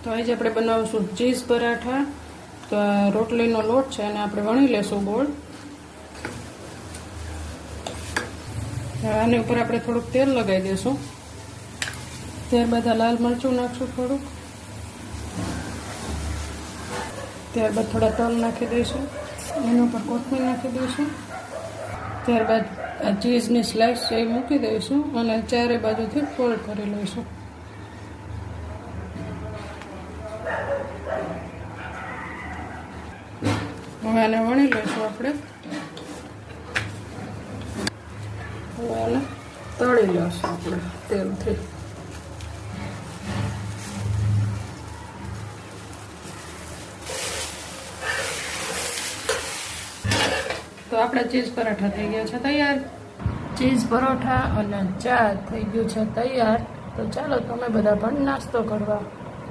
તો આજે આપણે બનાવીશું ચીઝ પરાઠા. તો આ રોટલીનો લોટ છે અને આપણે વણી લેશું ગોળ. આની ઉપર આપણે થોડુંક તેલ લગાવી દઈશું. ત્યારબાદ આ લાલ મરચું નાખશું થોડુંક. ત્યારબાદ થોડા તલ નાખી દઈશું. એના ઉપર કોથમીર નાખી દઈશું. ત્યારબાદ આ ચીઝની સ્લાઇસ છે એ મૂકી દઈશું અને ચારે બાજુથી ફોલ્ડ કરી લઈશું. હવે આને વણી લઈશું આપણે. હવે આને તળી લઈશું આપણે તેલથી. તો આપણા ચીઝ પરાઠા થઈ ગયા છે તૈયાર. ચીઝ પરોઠા અને ચા થઈ ગયું છે તૈયાર. તો ચાલો તમે બધા પણ નાસ્તો કરવા.